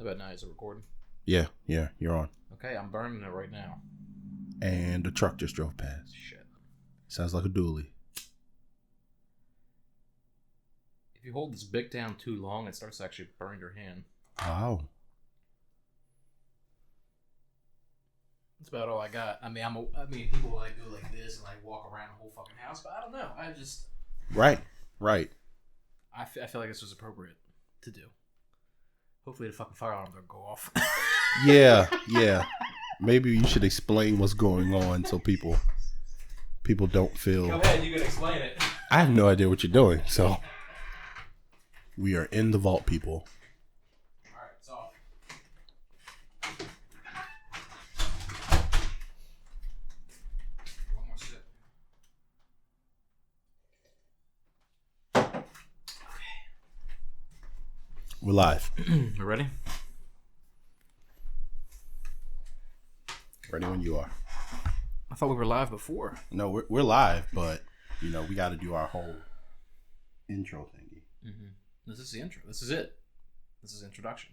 How about now? Is it recording? Yeah, you're on. Okay, I'm burning it right now. And the truck just drove past. Shit. Sounds like a dually. If you hold this bic down too long, it starts to actually burn your hand. Wow. That's about all I got. I mean, people like go like this and like walk around the whole fucking house, but I don't know. I just Right. I feel like this was appropriate to do. Hopefully the fucking fire alarm don't go off. Yeah. Maybe you should explain what's going on so people don't feel. Go ahead, you can explain it. I have no idea what you're doing, so we are in the vault, people. All right, it's off. One more sip. We're live. You ready? Ready when you are. I thought we were live before. No, we're live, but we got to do our whole intro thingy. Mm-hmm. This is the intro. This is it. This is introduction.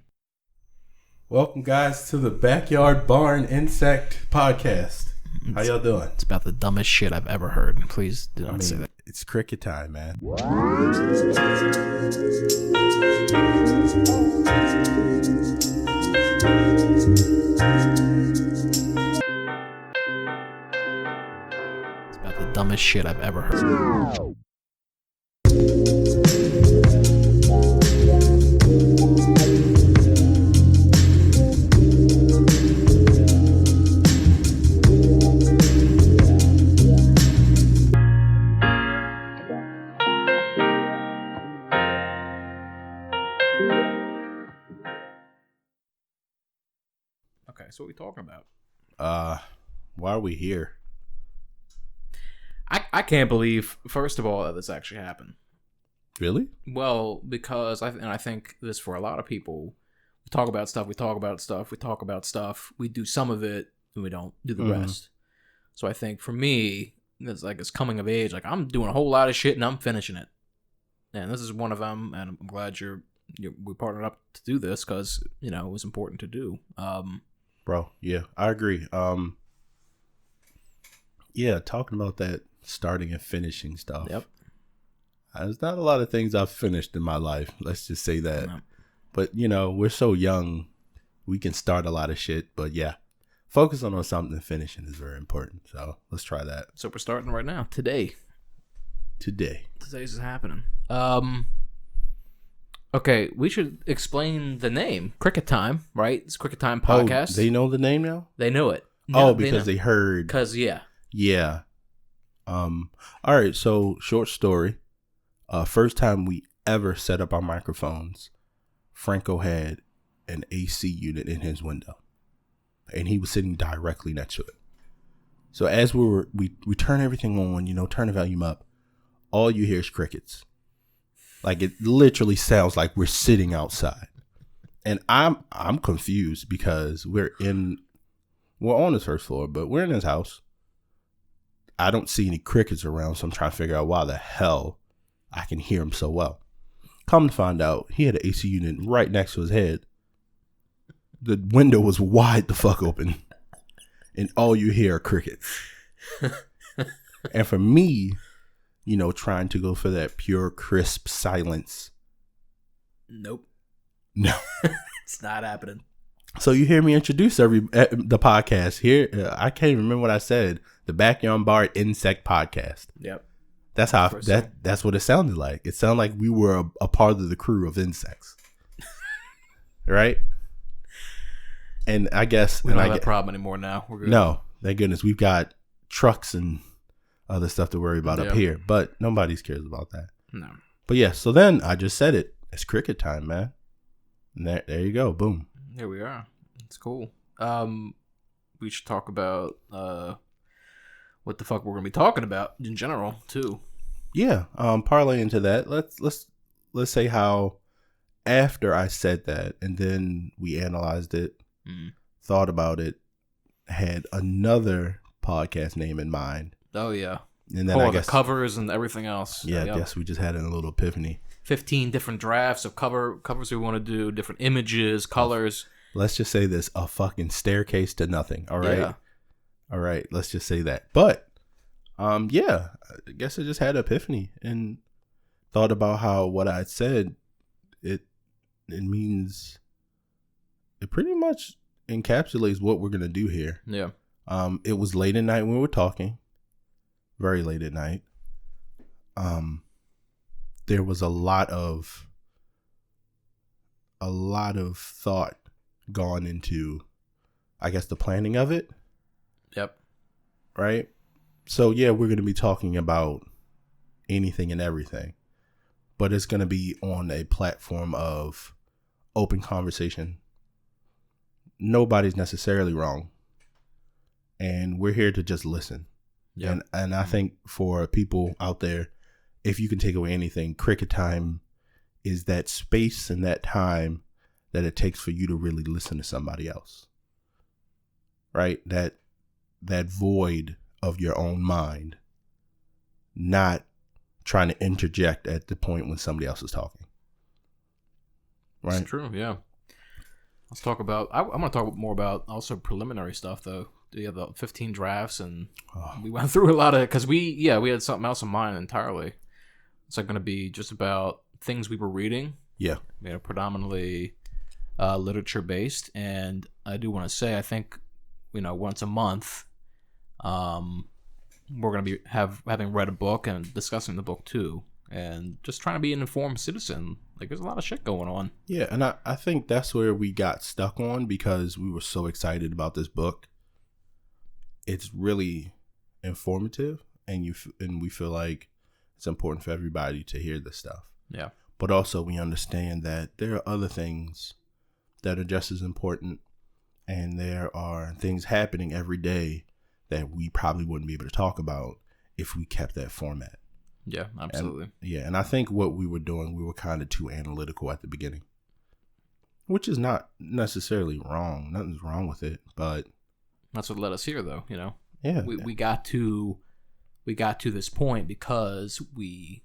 Welcome, guys, to the Backyard Barn Insect Podcast. How y'all doing? It's about the dumbest shit I've ever heard. Please do not say that. It's cricket time, man. It's about the dumbest shit I've ever heard. Okay, so what are we talking about? Why are we here? I can't believe, first of all, that this actually happened. Really? Well, because I think this for a lot of people, we talk about stuff, we do some of it, and we don't do the rest. So I think for me, it's coming of age. Like, I'm doing a whole lot of shit, and I'm finishing it. And this is one of them, and I'm glad we partnered up to do this, because, it was important to do. Bro, yeah, I agree. Yeah, talking about that starting and finishing stuff. Yep. There's not a lot of things I've finished in my life. Let's just say that. No. But, we're so young. We can start a lot of shit. But, yeah, focusing on something and finishing is very important. So, let's try that. So, we're starting right now. Today's is happening. Okay, we should explain the name. Cricket Time, right? It's Cricket Time Podcast. Oh, they know the name now? They know it. No, because they heard. Because, yeah. Yeah. All right, so short story. First time we ever set up our microphones, Franco had an AC unit in his window, and he was sitting directly next to it. So as we turn everything on, turn the volume up, all you hear is crickets. Like, it literally sounds like we're sitting outside. And I'm confused because we're on his first floor, but we're in his house. I don't see any crickets around, so I'm trying to figure out why the hell I can hear him so well. Come to find out, he had an AC unit right next to his head. The window was wide the fuck open, and all you hear are crickets. And for me, trying to go for that pure, crisp silence. Nope. No. It's not happening. So you hear me introduce the podcast here. I can't even remember what I said. The Backyard Barn Insect Podcast. Yep. That's how that's what it sounded like. It sounded like we were a part of the crew of insects, right? And I guess we don't have that problem anymore. Now we're good. No, thank goodness we've got trucks and other stuff to worry about up here, but nobody cares about that. No. But yeah, so then I just said it. It's cricket time, man. And there you go. Boom. Here we are. It's cool. We should talk about what the fuck we're gonna be talking about in general too. Yeah. Parlay into that. Let's say how after I said that, and then we analyzed it, thought about it, had another podcast name in mind. Oh yeah. And then I guess the covers and everything else. Yeah, I guess we just had a little epiphany. 15 different drafts of covers we want to do, different images, colors. Let's just say this, a fucking staircase to nothing. All right. Yeah. All right. Let's just say that. But, yeah, I guess I just had an epiphany and thought about how what I said, it means, it pretty much encapsulates what we're going to do here. Yeah. It was late at night when we were talking, very late at night. There was a lot of thought gone into, I guess, the planning of it. Yep. Right. So yeah, we're going to be talking about anything and everything, but it's going to be on a platform of open conversation. Nobody's necessarily wrong, and we're here to just listen. Yeah. And I think for people out there, if you can take away anything, cricket time is that space and that time that it takes for you to really listen to somebody else. Right? That void of your own mind, not trying to interject at the point when somebody else is talking. Right? It's true, yeah. Let's talk about, I'm going to talk more about also preliminary stuff, though. You have the 15 drafts, and we went through a lot of, because we had something else in mind entirely. It's like going to be just about things we were reading. Yeah. Predominantly literature based. And I do want to say, I think, once a month, we're going to be having read a book and discussing the book too, and just trying to be an informed citizen. Like, there's a lot of shit going on. Yeah, and I think that's where we got stuck on, because we were so excited about this book. It's really informative, and we feel like it's important for everybody to hear this stuff. Yeah. But also we understand that there are other things that are just as important, and there are things happening every day that we probably wouldn't be able to talk about if we kept that format. Yeah, absolutely. And I think what we were doing, we were kind of too analytical at the beginning, which is not necessarily wrong. Nothing's wrong with it, but that's what led us here, though. Yeah, we got to this point because we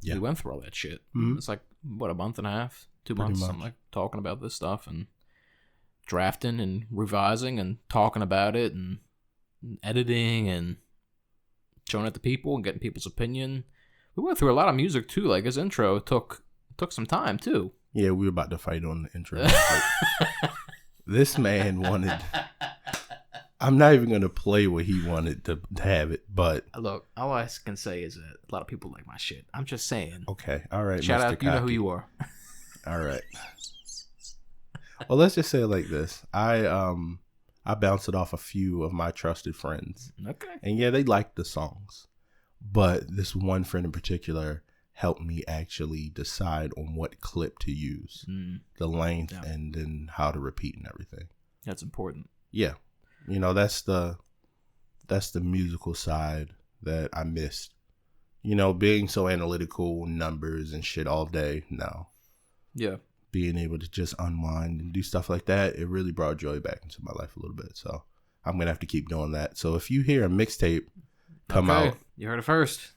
went through all that shit. Mm-hmm. It's like, what, a month and a half, 2 Pretty months, much. something like, talking about this stuff and drafting and revising and talking about it and editing and showing it to people and getting people's opinion. We went through a lot of music too. Like, his intro took some time too. Yeah, we were about to fight on the intro. Like, this man wanted. I'm not even going to play what he wanted to have it, but Look, all I can say is that a lot of people like my shit. I'm just saying. Okay, all right. Shout Mr. out, you know who Cocky. you are. All right. Well, let's just say it like this. I bounced it off a few of my trusted friends. Okay. And yeah, they liked the songs. But this one friend in particular helped me actually decide on what clip to use, the length, and then how to repeat and everything. That's important. Yeah. That's the musical side that I missed. Being so analytical, numbers and shit all day. No. Yeah. Being able to just unwind and do stuff like that, it really brought joy back into my life a little bit. So I'm going to have to keep doing that. So if you hear a mixtape come out. You heard it first.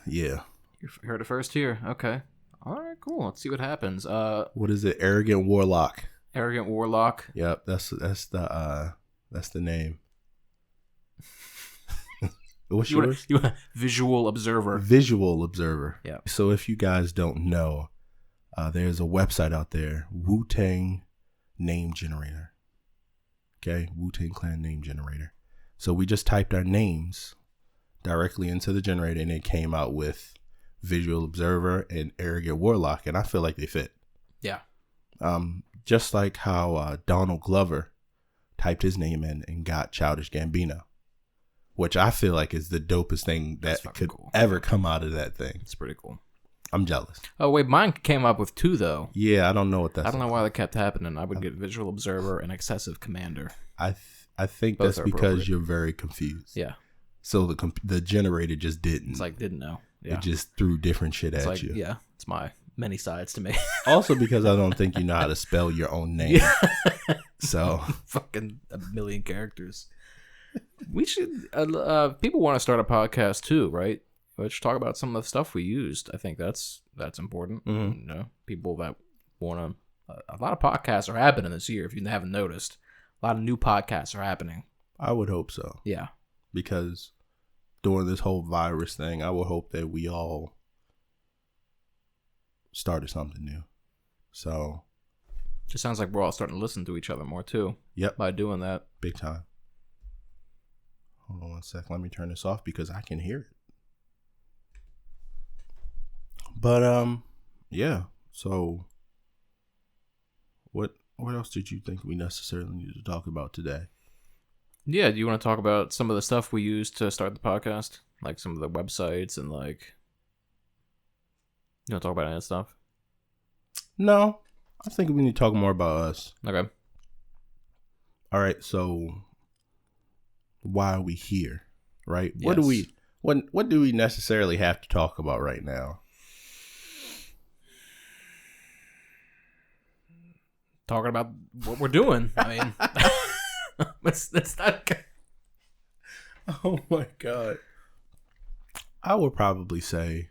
Yeah. You heard it first here. Okay. All right, cool. Let's see what happens. What is it? Arrogant Warlock. Arrogant Warlock. Yep, that's the name. What's yours? You want Visual Observer. Visual Observer. Yeah. So if you guys don't know, there's a website out there, Wu-Tang Name Generator. Okay, Wu-Tang Clan Name Generator. So we just typed our names directly into the generator, and it came out with Visual Observer and Arrogant Warlock, and I feel like they fit. Yeah. Just like how Donald Glover typed his name in and got Childish Gambino, which I feel like is the dopest thing that could ever come out of that thing. It's pretty cool. I'm jealous. Oh, wait, mine came up with 2, though. Yeah, I don't know what that's. I don't know why that kept happening. I would get Visual Observer and Excessive Commander. I think Both that's are because appropriate. you're very confused. Yeah. So the generator just didn't. It's like, didn't know. Yeah. It just threw different shit It's at like, you. yeah, it's my many sides to me. Also because I don't think you know how to spell your own name. So fucking a million characters. We should. People want to start a podcast too, right? let's talk about some of the stuff we used. I think that's important. Mm-hmm. You know, people that want to. A lot of podcasts are happening this year. If you haven't noticed, a lot of new podcasts are happening. I would hope so. Yeah, because during this whole virus thing, I would hope that we all started something new. So, just sounds like we're all starting to listen to each other more too. Yep, by doing that, big time. Hold on one sec. Let me turn this off because I can hear it. But yeah. So, what else did you think we necessarily need to talk about today? Yeah, do you want to talk about some of the stuff we used to start the podcast? Like some of the websites and like... You want to talk about any of that stuff? No. I think we need to talk more about us. Okay. All right, so why are we here? Right? Yes. What do we necessarily have to talk about right now? Talking about what we're doing. I mean... It's not. Oh my god! I would probably say,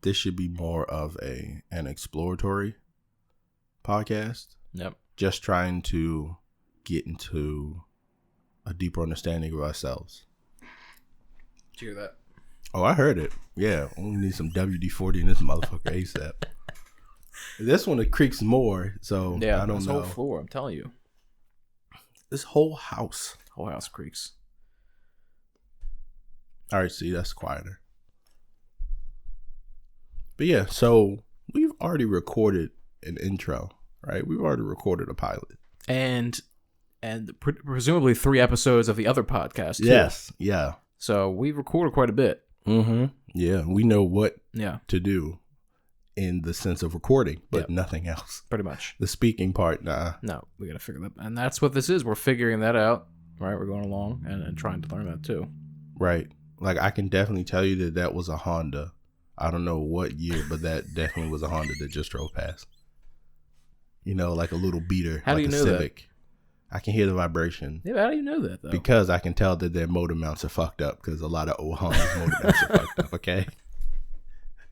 this should be more of an exploratory podcast. Yep. Just trying to get into a deeper understanding of ourselves. Did you hear that? Oh, I heard it. Yeah, we need some WD-40 in this motherfucker ASAP. This one it creaks more, so yeah, I don't know. This whole floor, I'm telling you. This whole house. Whole house creaks. All right, see, that's quieter. But yeah, so we've already recorded an intro, right? We've already recorded a pilot. And presumably 3 episodes of the other podcast, too. Yes, yeah. So we've recorded quite a bit. Mm-hmm. Yeah, we know what to do in the sense of recording, but nothing else. Pretty much. The speaking part, nah. No, we got to figure that. And that's what this is. We're figuring that out, right? We're going along and trying to learn that too. Right. Like I can definitely tell you that was a Honda. I don't know what year, but that definitely was a Honda that just drove past. You know, like a little beater. How like do you a know Civic. That? I can hear the vibration. Yeah, how do you know that though? Because I can tell that their motor mounts are fucked up because a lot of old Honda's motor mounts are fucked up, okay?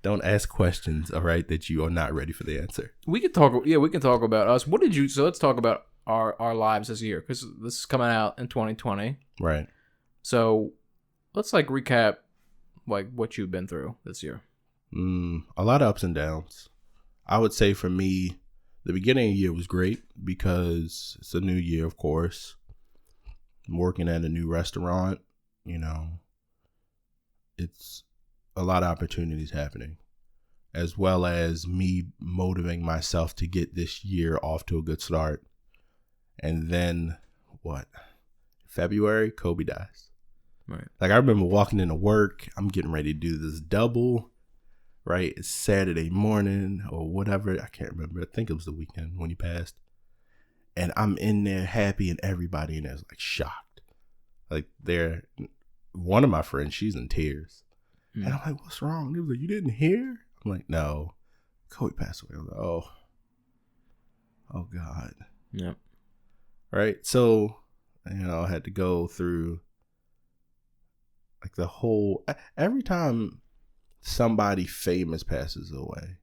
Don't ask questions, all right, that you are not ready for the answer. We can talk about us. What did you, so let's talk about our lives this year, because this is coming out in 2020. Right. So let's like recap like what you've been through this year. A lot of ups and downs. I would say for me, the beginning of the year was great because it's a new year, of course. I'm working at a new restaurant, you know. It's a lot of opportunities happening, as well as me motivating myself to get this year off to a good start. And then February, Kobe dies. Right. Like I remember walking into work, I'm getting ready to do this double, right? It's Saturday morning or whatever. I can't remember. I think it was the weekend when he passed. And I'm in there happy and everybody in there is like shocked. Like one of my friends, she's in tears. And I'm like, what's wrong? He was like, you didn't hear? I'm like, no. Kobe passed away. I was like, oh God. Yep. Right. So, you know, I had to go through like the whole, every time somebody famous passes away,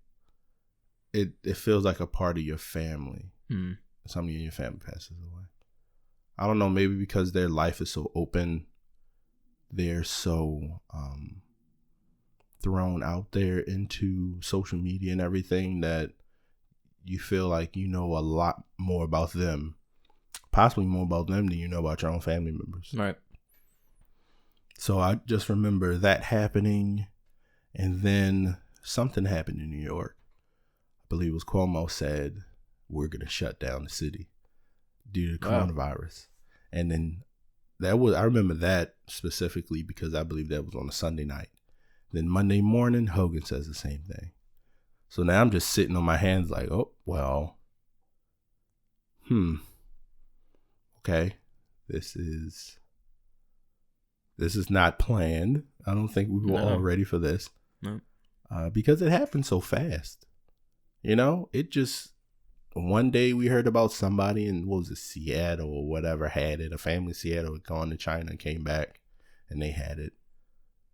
it feels like a part of your family. Somebody in your family passes away. I don't know, maybe because their life is so open, they're so thrown out there into social media and everything that you feel like you know a lot more about them, possibly more about them than you know about your own family members. Right. So I just remember that happening, and then something happened in New York. I believe it was Cuomo said, we're going to shut down the city due to coronavirus. And then I remember that specifically because I believe that was on a Sunday night. Then Monday morning, Hogan says the same thing. So now I'm just sitting on my hands like, oh, well, okay, this is not planned. I don't think we were all ready for this. No. Because it happened so fast. You know, it just, one day we heard about somebody in, Seattle or whatever had it. A family in Seattle had gone to China and came back. and they had it.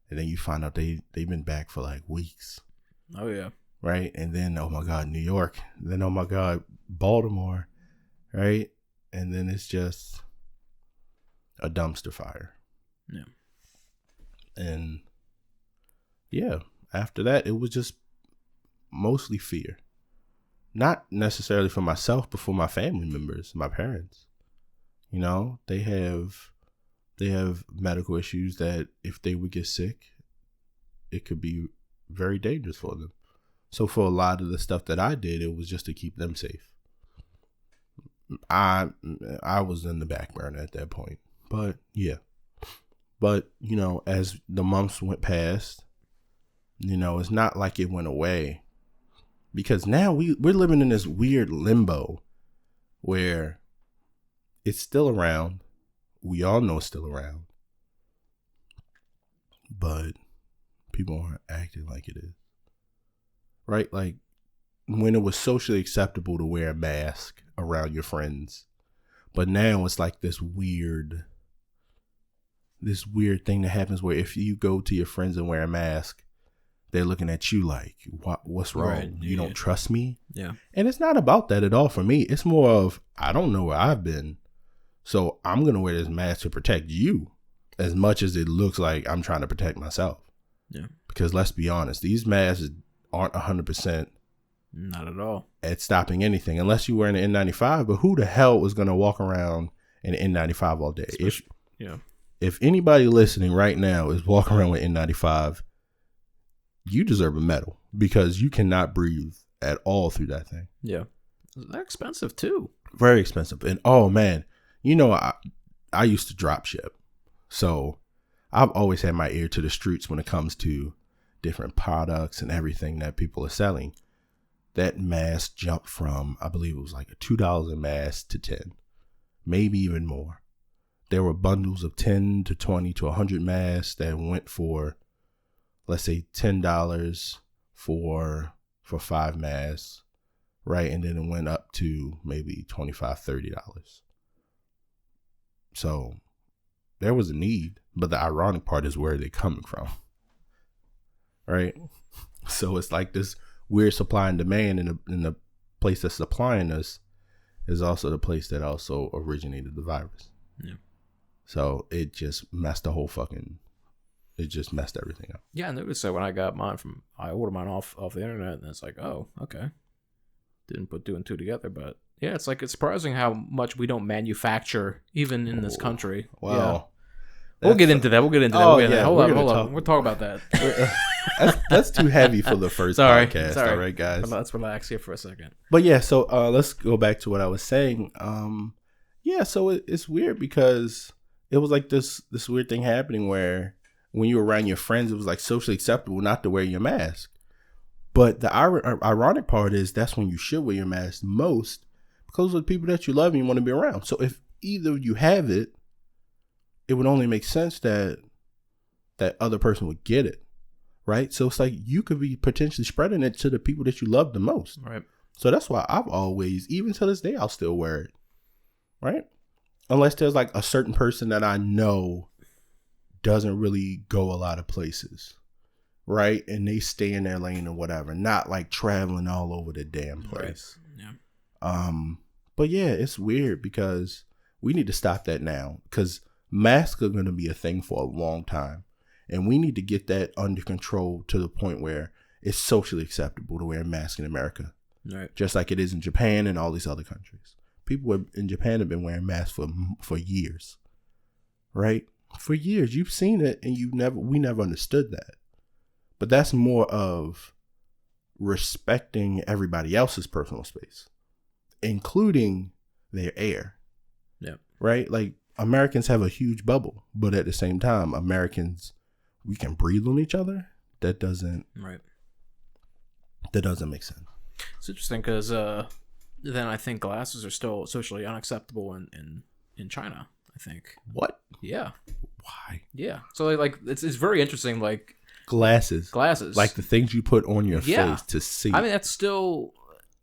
And then you find out they've been back for like weeks. Oh, yeah. Right? And then, oh my God, New York. Then, oh my God, Baltimore. Right? And then it's just a dumpster fire. Yeah. And yeah, after that, it was just mostly fear. Not necessarily for myself, but for my family members, my parents. You know, they have medical issues that if they would get sick, it could be very dangerous for them. So for a lot of the stuff that I did, it was just to keep them safe. I was in the back burner at that point. But yeah. But, you know, as the months went past, you know, it's not like it went away. Because now we're living in this weird limbo where it's still around. We all know it's still around. But people aren't acting like it is. Right? Like when it was socially acceptable to wear a mask around your friends. But now it's like this weird thing that happens where if you go to your friends and wear a mask, they're looking at you like, what's wrong? Right, yeah. You don't trust me? Yeah. And it's not about that at all for me. It's more of, I don't know where I've been, so I'm going to wear this mask to protect you as much as it looks like I'm trying to protect myself. Yeah. Because let's be honest, these masks aren't 100%. Not at all. At stopping anything, unless you're wearing an N95. But who the hell was going to walk around in an N95 all day? If anybody listening right now is walking around with N95, you deserve a medal because you cannot breathe at all through that thing. Yeah. They're expensive too. Very expensive. And oh man, you know, I used to drop ship. So I've always had my ear to the streets when it comes to different products and everything that people are selling. That mask jumped from, I believe it was like a $2 mask to 10, maybe even more. There were bundles of 10 to 20 to 100 masks that went for, let's say $10 for 5 masks, right? And then it went up to maybe $25, $30. So there was a need, but the ironic part is where they're coming from, right? So it's like this weird supply and demand, and the place that's supplying us is also the place that also originated the virus. Yeah. So it just messed the whole it just messed everything up. Yeah, I noticed that when I got mine I ordered mine off the internet, and it's like, oh, okay. Didn't put 2 and 2 together, but yeah, it's like, it's surprising how much we don't manufacture even in this country. Wow. Yeah. We'll get into that. Hold on. We'll talk about that. That's too heavy for the first podcast. All right, guys. Let's relax here for a second. But yeah, so let's go back to what I was saying. Yeah, so it's weird because it was like this weird thing happening where when you were around your friends, it was like socially acceptable not to wear your mask. But the ironic part is that's when you should wear your mask most, because of the people that you love and you want to be around. So if either you have it, it would only make sense that that other person would get it, right? So it's like you could be potentially spreading it to the people that you love the most. Right. So that's why I've always, even to this day, I'll still wear it, right? Unless there's like a certain person that I know doesn't really go a lot of places, right? And they stay in their lane or whatever, not like traveling all over the damn place. Right. Yeah. But yeah, it's weird because we need to stop that now, because masks are going to be a thing for a long time. And we need to get that under control to the point where it's socially acceptable to wear a mask in America. Right. Just like it is in Japan and all these other countries. People in Japan have been wearing masks for years. Right? For years. You've seen it and we never understood that. But that's more of respecting everybody else's personal space, including their air. Yeah. Right? Like, Americans have a huge bubble, but at the same time, Americans, we can breathe on each other. That doesn't make sense. It's interesting because then I think glasses are still socially unacceptable in China, I think. What? Yeah. Why? Yeah. So like it's very interesting, like glasses, like the things you put on your face to see. I mean, that's still,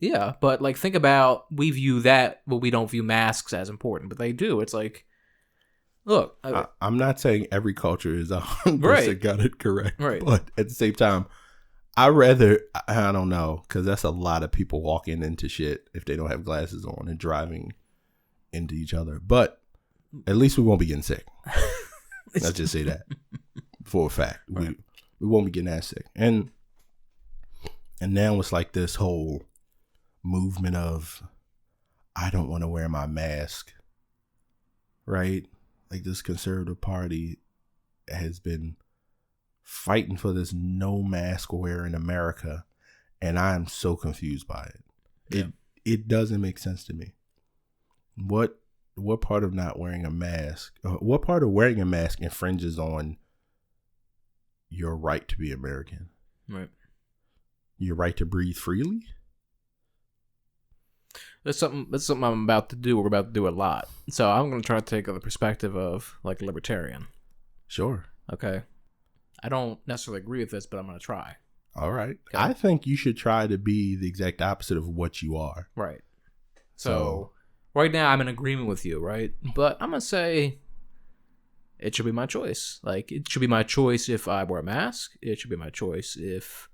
yeah, but like think about, we view that, well, we don't view masks as important, but they do. It's like Look, I'm not saying every culture is 100% Right. got it correct, Right. but at the same time, I don't know, because that's a lot of people walking into shit if they don't have glasses on and driving into each other. But at least we won't be getting sick. Let's just say that for a fact. Right. We won't be getting that sick. And now it's like this whole movement of, I don't want to wear my mask, right? Like this conservative party has been fighting for this no mask wear in America, and I am so confused by it. Yeah. It doesn't make sense to me. What part of not wearing a mask, what part of wearing a mask infringes on your right to be American? Right. Your right to breathe freely? That's something I'm about to do. We're about to do a lot. So I'm going to try to take the perspective of like a libertarian. Sure. Okay. I don't necessarily agree with this, but I'm going to try. All right. Okay. I think you should try to be the exact opposite of what you are. Right. So right now I'm in agreement with you, right? But I'm going to say it should be my choice. Like, it should be my choice if I wear a mask. It should be my choice if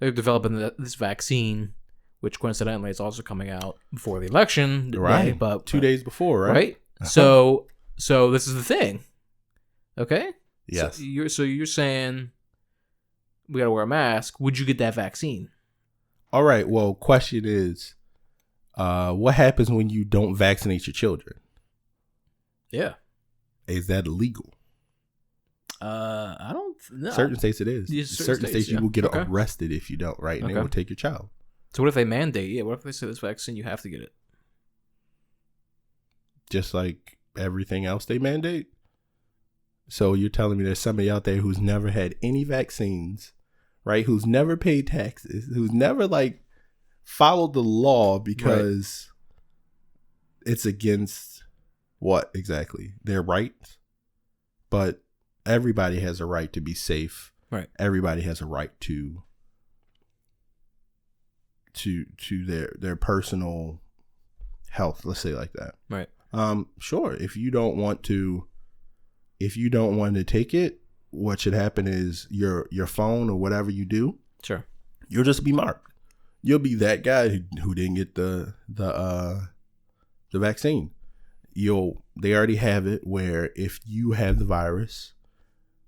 they're developing this vaccine, which coincidentally is also coming out before the election. Right. Day, but 2 days before, right? Right. So this is the thing. Okay. Yes. So you're saying we gotta wear a mask. Would you get that vaccine? All right. Well, question is, what happens when you don't vaccinate your children? Yeah. Is that illegal? I don't know. Certain states it is. Yeah, certain states you will get arrested if you don't, right? And they will take your child. So what if they mandate? Yeah, what if they say this vaccine you have to get it? Just like everything else they mandate. So you're telling me there's somebody out there who's never had any vaccines, right? Who's never paid taxes, who's never like followed the law because it's against what exactly? Their rights. But everybody has a right to be safe. Right. Everybody has a right to their personal health, let's say like that. Right. Sure. If you don't want to take it, what should happen is your phone or whatever you do, Sure, you'll just be marked. You'll be that guy who didn't get the vaccine. They already have it where if you have the virus,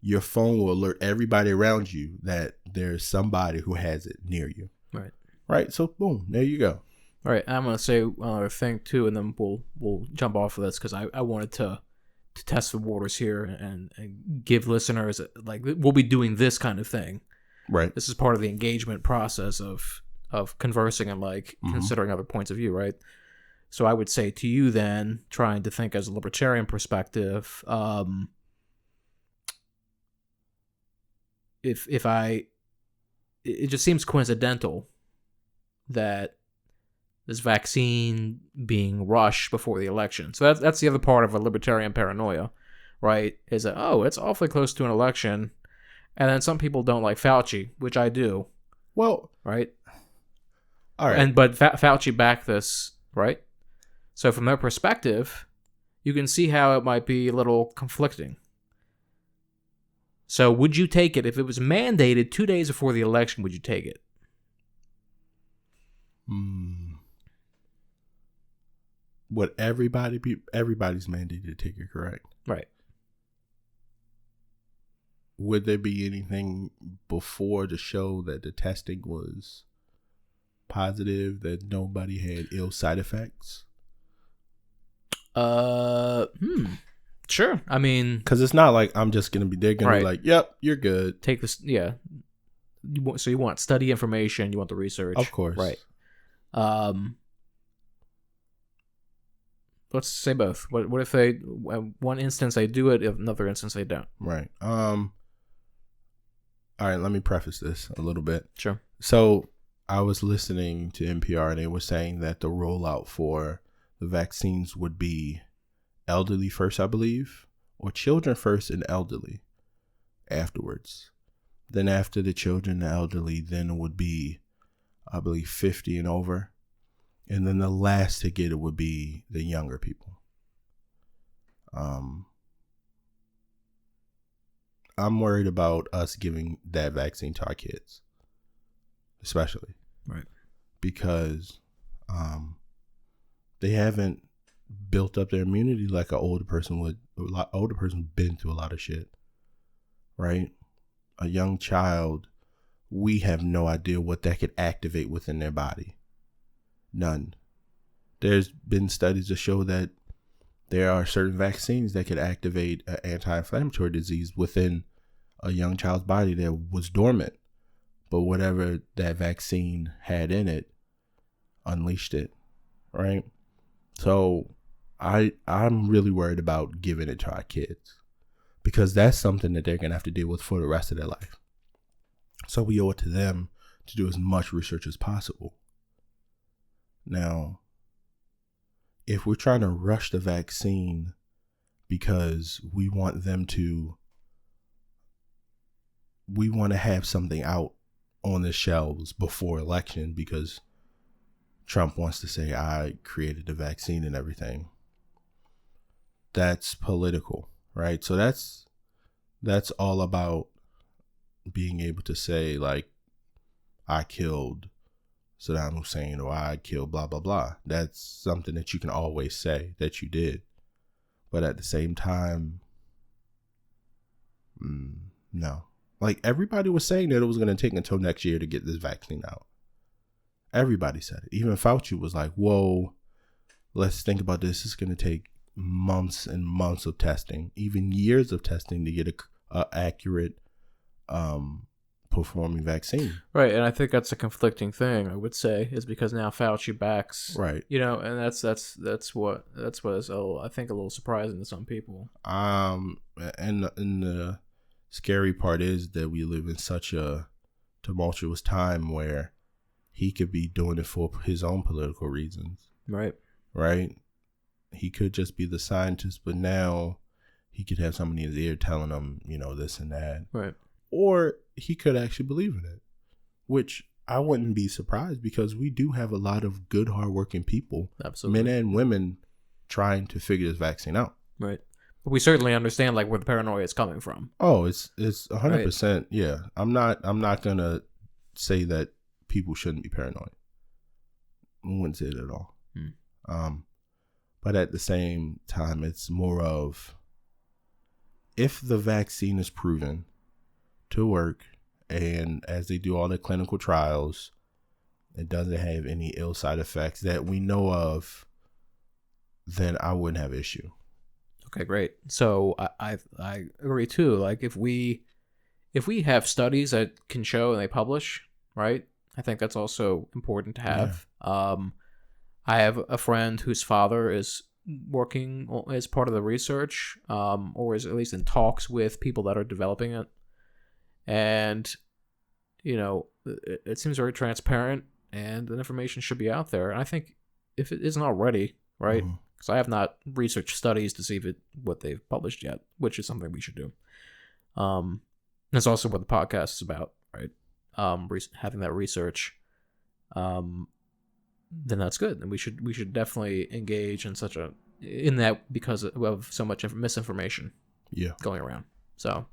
your phone will alert everybody around you that there's somebody who has it near you. Right. Right. So boom, there you go. All right. I'm gonna say one other thing too, and then we'll jump off of this because I wanted to test the waters here and give listeners, like, we'll be doing this kind of thing. Right. This is part of the engagement process of conversing and like considering other points of view, right? So I would say to you then, trying to think as a libertarian perspective, it just seems coincidental that this vaccine being rushed before the election. So that's the other part of a libertarian paranoia, right? Is that, oh, it's awfully close to an election, and then some people don't like Fauci, which I do. Well, right. All right. But Fauci backed this, right? So from their perspective, you can see how it might be a little conflicting. So would you take it if it was mandated 2 days before the election? Would you take it? Would everybody's mandated to take it, correct? Right. Would there be anything before to show that the testing was positive, that nobody had ill side effects? Sure. I mean, because it's not like I'm just gonna be. They're gonna be like, "Yep, you're good." Take this. Yeah. So you want study information. You want the research, of course. Right. Let's say both. What if they, one instance they do it, another instance they don't? Right. All right. Let me preface this a little bit. Sure. So I was listening to NPR and they were saying that the rollout for the vaccines would be elderly first, I believe, or children first and elderly afterwards. Then after the children and elderly, then it would be, I believe, 50 and over. And then the last to get it would be the younger people. I'm worried about us giving that vaccine to our kids, especially. Right. Because they haven't built up their immunity like an older person would. Older person been through a lot of shit, right? A young child, we have no idea what that could activate within their body. None. There's been studies to show that there are certain vaccines that could activate an anti-inflammatory disease within a young child's body that was dormant. But whatever that vaccine had in it unleashed it, right? So I'm really worried about giving it to our kids because that's something that they're going to have to deal with for the rest of their life. So we owe it to them to do as much research as possible. Now, if we're trying to rush the vaccine because we want to have something out on the shelves before election because Trump wants to say, I created the vaccine and everything. That's political, right? So that's all about being able to say, like, I killed Saddam Hussein or I killed blah, blah, blah. That's something that you can always say that you did. But at the same time, no. Like, everybody was saying that it was going to take until next year to get this vaccine out. Everybody said it. Even Fauci was like, whoa, let's think about this. It's going to take months and months of testing, even years of testing to get a accurate performing vaccine. Right, and I think that's a conflicting thing, I would say, is because now Fauci backs, right? You know, and that's what is I think a little surprising to some people. And the scary part is that we live in such a tumultuous time where he could be doing it for his own political reasons. Right. Right? He could just be the scientist, but now he could have somebody in his ear telling him, you know, this and that. Right. Or he could actually believe in it, which I wouldn't be surprised because we do have a lot of good, hardworking people, absolutely, men and women, trying to figure this vaccine out. Right. But we certainly understand like where the paranoia is coming from. Oh, it's 100%. Right. Yeah. I'm not gonna say that people shouldn't be paranoid. I wouldn't say it at all. But at the same time, it's more of, if the vaccine is proven to work, and as they do all the clinical trials, it doesn't have any ill side effects that we know of, then I wouldn't have issue. Okay, great. So I agree too. Like if we have studies that can show and they publish, right? I think that's also important to have. Yeah. I have a friend whose father is working as part of the research, or is at least in talks with people that are developing it. And, you know, it seems very transparent and the information should be out there. And I think if it isn't already, right? Because I have not researched studies to see what they've published yet, which is something we should do. That's also what the podcast is about, right? Having that research. Then that's good. And we should definitely engage in that because of so much misinformation going around. So,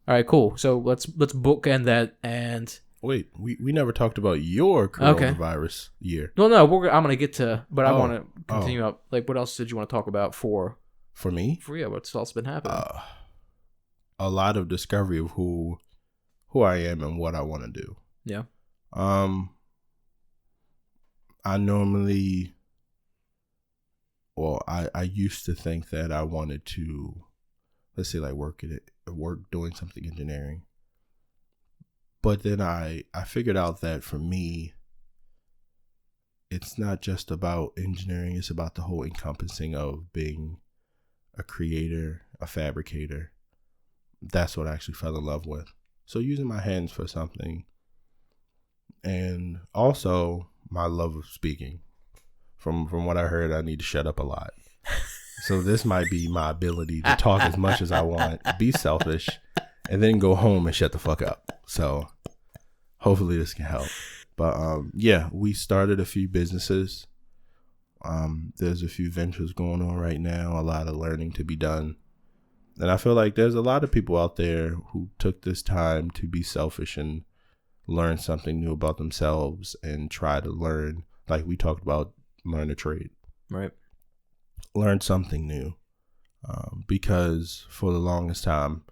all right, cool. So let's bookend that. And wait, we never talked about your coronavirus year. No, I'm gonna get to, but I want to continue up. Like, what else did you want to talk about for me? What's else been happening? A lot of discovery of who I am and what I want to do. Yeah. I used to think that I wanted to, let's say, like work doing something engineering. But then I figured out that for me, it's not just about engineering. It's about the whole encompassing of being a creator, a fabricator. That's what I actually fell in love with. So using my hands for something. And also my love of speaking. From what I heard, I need to shut up a lot. So this might be my ability to talk as much as I want, be selfish, and then go home and shut the fuck up. So hopefully this can help. But we started a few businesses. There's a few ventures going on right now, a lot of learning to be done. And I feel like there's a lot of people out there who took this time to be selfish and learn something new about themselves and try to learn, like we talked about, learn a trade. Right. Learn something new. Because for the longest time,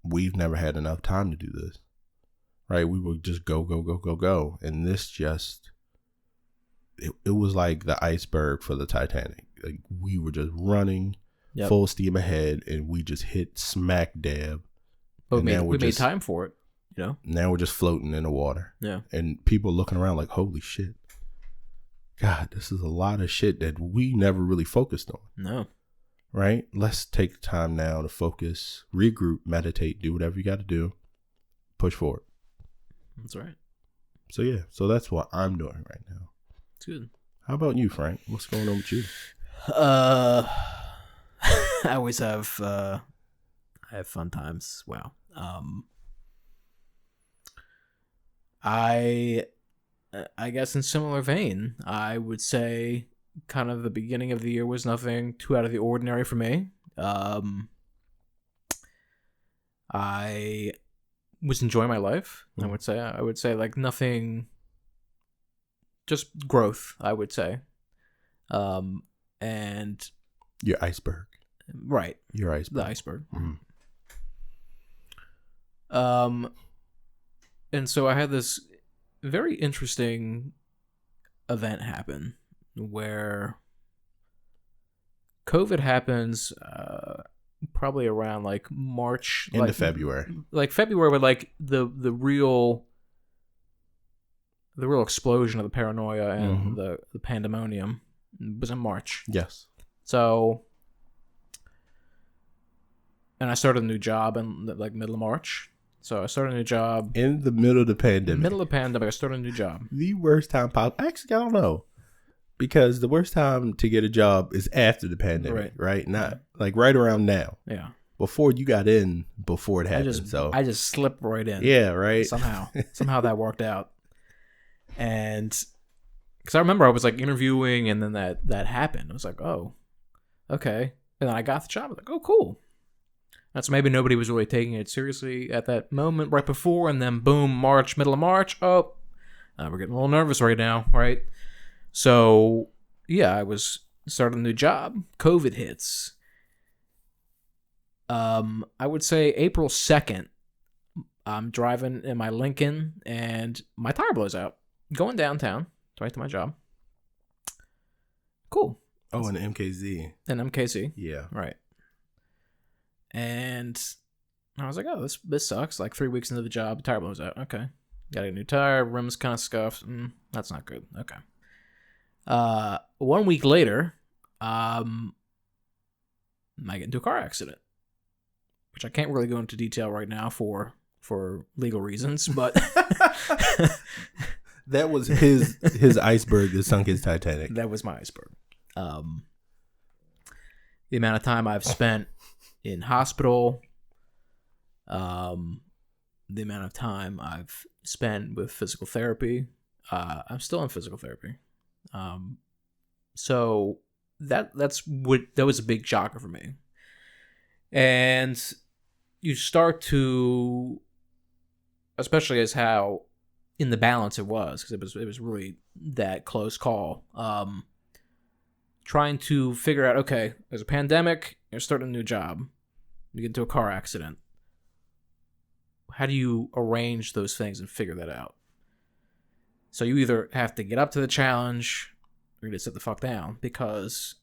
we've never had enough time to do this. Right? We would just go. And this just, it was like the iceberg for the Titanic. Like we were just running full steam ahead and we just hit smack dab. But we made time for it, you know? Now we're just floating in the water. Yeah. And people looking around like, holy shit. God, this is a lot of shit that we never really focused on. No. Right? Let's take time now to focus, regroup, meditate, do whatever you got to do, push forward. That's right. So yeah, so that's what I'm doing right now. It's good. How about you, Frank? What's going on with you? I always have I have fun times. Wow. I guess in similar vein, I would say kind of the beginning of the year was nothing too out of the ordinary for me. I was enjoying my life. I would say like nothing, just growth, I would say. And your iceberg. Right. Your iceberg. The iceberg. Mm-hmm. And so I had this very interesting event happen where COVID happens probably around like March into February. Like February, but like the real explosion of the paranoia and the pandemonium was in March. Yes. So, and I started a new job in like middle of March. So I started a new job in the middle of the pandemic. Middle of the pandemic, I started a new job. The worst time Actually, I don't know. Because the worst time to get a job is after the pandemic, right? Not like right around now. Yeah. Before you got in, before it happened. I just slipped right in. Yeah, right. Somehow that worked out. And because I remember I was like interviewing, and then that happened. I was like, oh, okay. And then I got the job. I was like, oh, cool. That's maybe nobody was really taking it seriously at that moment right before, and then boom, middle of March. Oh, we're getting a little nervous right now, right? So yeah, I was starting a new job. COVID hits. I would say April 2nd. I'm driving in my Lincoln, and my tire blows out. Going downtown, right to my job. Cool. Oh, an MKZ. An MKZ. Yeah. Right. And I was like, oh, this sucks. Like 3 weeks into the job, the tire blows out. Okay. Got a new tire. Rim's kind of scuffed. That's not good. Okay. 1 week later, I get into a car accident, which I can't really go into detail right now for legal reasons, but that was his iceberg that sunk his Titanic. That was my iceberg. The amount of time I've spent in hospital, the amount of time I've spent with physical therapy. I'm still in physical therapy. So that was a big shocker for me. And you start to, especially as how in the balance it was, because it was really that close call. Trying to figure out, okay, there's a pandemic, you're starting a new job, you get into a car accident. How do you arrange those things and figure that out? So you either have to get up to the challenge or you just sit the fuck down, because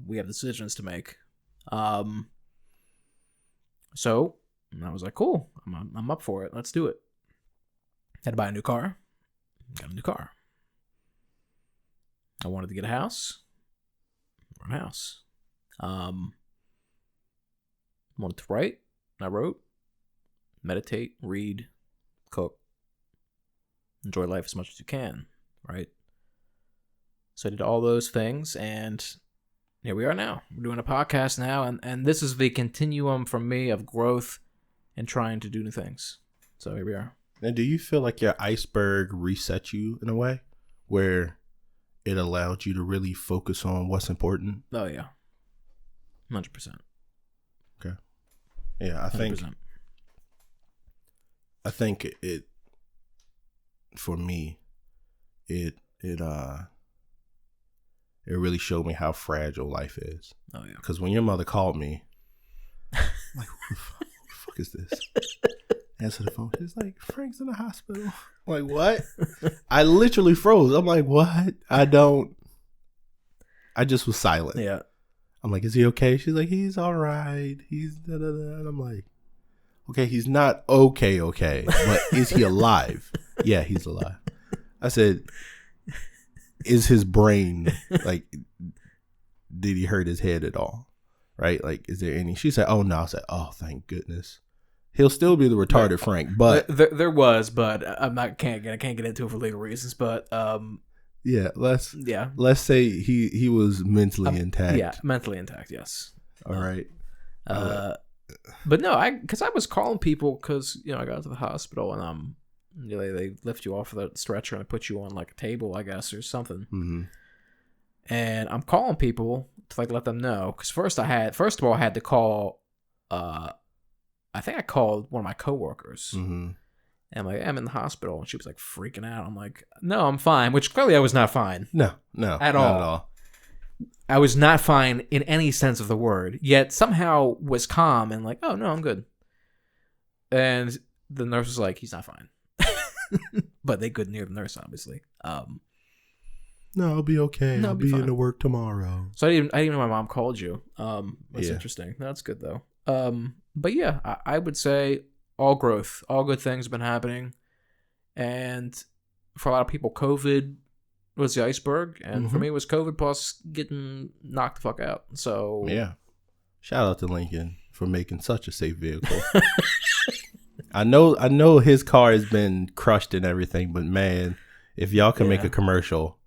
we have decisions to make. So I was like, cool, I'm up for it. Let's do it. Had to buy a new car. Got a new car. I wanted to get a house. Or a house. Wanted to write. I wrote. Meditate, read, cook. Enjoy life as much as you can, right? So I did all those things, and here we are now. We're doing a podcast now, and this is the continuum for me of growth and trying to do new things. So here we are. And do you feel like your iceberg reset you in a way where it allowed you to really focus on what's important? Oh, yeah. 100%. Okay. Yeah, I think 100%. it for me, it really showed me how fragile life is. Oh yeah. Because when your mother called me, I'm like, who the fuck is this? Answer the phone. She's like, Frank's in the hospital. I'm like, what? I literally froze. I'm like, what? I just was silent. Yeah. I'm like, is he okay? She's like, he's all right. He's da da da. And I'm like, okay, he's not okay, but is he alive? Yeah, he's alive. I said, is his brain, like, did he hurt his head at all? Right? Like, is there any? She said, oh, no. I said, oh, thank goodness. He'll still be the retarded Frank, but. There was, but I'm not, can't get into it for legal reasons, but. Yeah, let's say he was mentally intact. Yeah, mentally intact, yes. All right. But no, because I was calling people because, I got to the hospital and they lift you off of the stretcher and put you on like a table, I guess, or something. Mm-hmm. And I'm calling people to like let them know, because first of all I had to call. I think I called one of my coworkers. Mm-hmm. And I'm like, I'm in the hospital, and she was like freaking out. I'm like, no, I'm fine. Which clearly I was not fine. No, at all. I was not fine in any sense of the word. Yet somehow was calm and like, oh no, I'm good. And the nurse was like, he's not fine. But they couldn't hear the nurse, obviously. No, I'll be okay. I'll be into work tomorrow. So I didn't know my mom called you. That's interesting. That's good though. But yeah, I would say all growth, all good things have been happening. And for a lot of people, COVID was the iceberg. And for me, it was COVID plus getting knocked the fuck out. So yeah. Shout out to Lincoln for making such a safe vehicle. I know his car has been crushed and everything, but man, if y'all can make a commercial,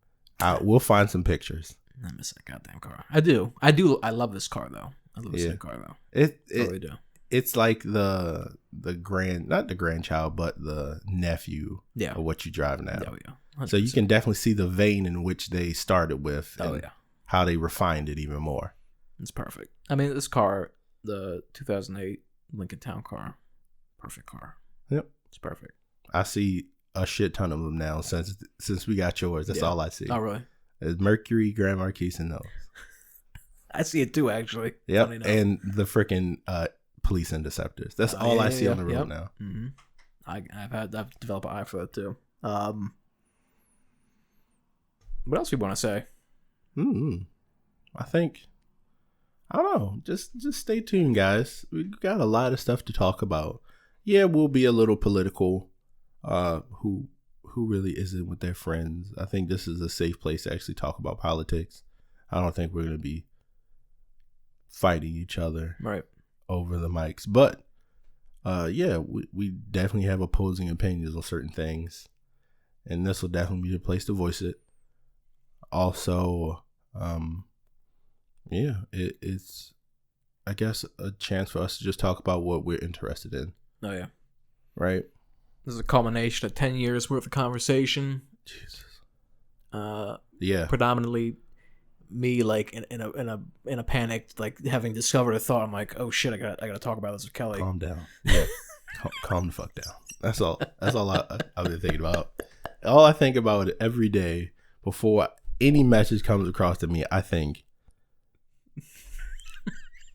we'll find some pictures. I miss that goddamn car. I do. I love this car though. I love this new car though. I really do. It's like the not the grandchild, but the nephew of what you drive now. Oh yeah. 100%. So you can definitely see the vein in which they started with. And how they refined it even more. It's perfect. I mean, this car, the 2008 Lincoln Town Car, perfect car. Yep, it's perfect. I see a shit ton of them now since we got yours. That's all I see. Oh really? It's Mercury, Grand Marquis, and those. I see it too, actually. Yep, and the freaking police interceptors. That's all I see on the road now. Mm-hmm. I've developed an eye for that too. What else do you want to say? I don't know. Just stay tuned, guys. We got a lot of stuff to talk about. Yeah, we'll be a little political. Who really isn't with their friends? I think this is a safe place to actually talk about politics. I don't think we're going to be fighting each other over the mics. But yeah, we definitely have opposing opinions on certain things. And this will definitely be the place to voice it. Also, yeah, it's, I guess, a chance for us to just talk about what we're interested in. Oh, yeah. Right? This is a culmination of 10 years worth of conversation. Jesus. Yeah. Predominantly me, like, in a panic, like, having discovered a thought. I'm like, oh, shit, I gotta talk about this with Kelly. Calm down. Yeah. Calm the fuck down. That's all I've been thinking about. All I think about every day before any message comes across to me, I think,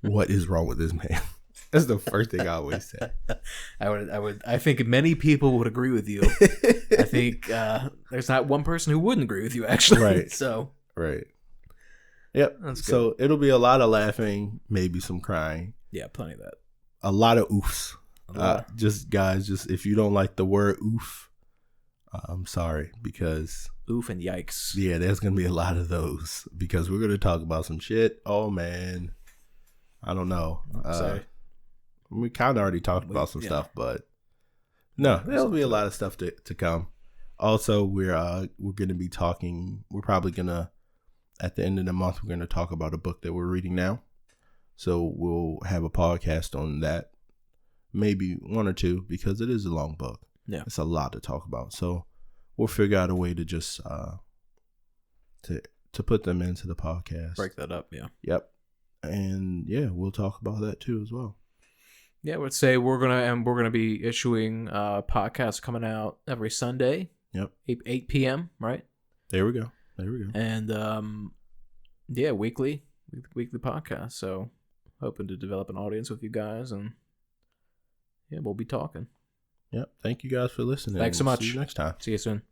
what is wrong with this man? That's the first thing I always say. I think many people would agree with you. I think there's not one person who wouldn't agree with you, actually. Right. So. Right. Yep. That's good. So it'll be a lot of laughing, maybe some crying. Yeah, plenty of that. A lot of oofs. Just if you don't like the word oof, I'm sorry, because oof and yikes. Yeah, there's gonna be a lot of those because we're gonna talk about some shit. Oh man, I don't know. We kind of already talked about some stuff, but no, there'll be a lot of stuff to come. Also, we're gonna be talking. We're probably gonna, at the end of the month, we're gonna talk about a book that we're reading now. So we'll have a podcast on that. Maybe one or two, because it is a long book. Yeah, it's a lot to talk about. So we'll figure out a way to just to put them into the podcast. Break that up. Yeah. Yep. And yeah, we'll talk about that too as well. Yeah, I would say we're gonna be issuing podcasts coming out every Sunday. Yep. 8 p.m. Right. There we go. And yeah, weekly podcast. So hoping to develop an audience with you guys, and yeah, we'll be talking. Yep. Thank you guys for listening. Thanks so much. See you next time. See you soon.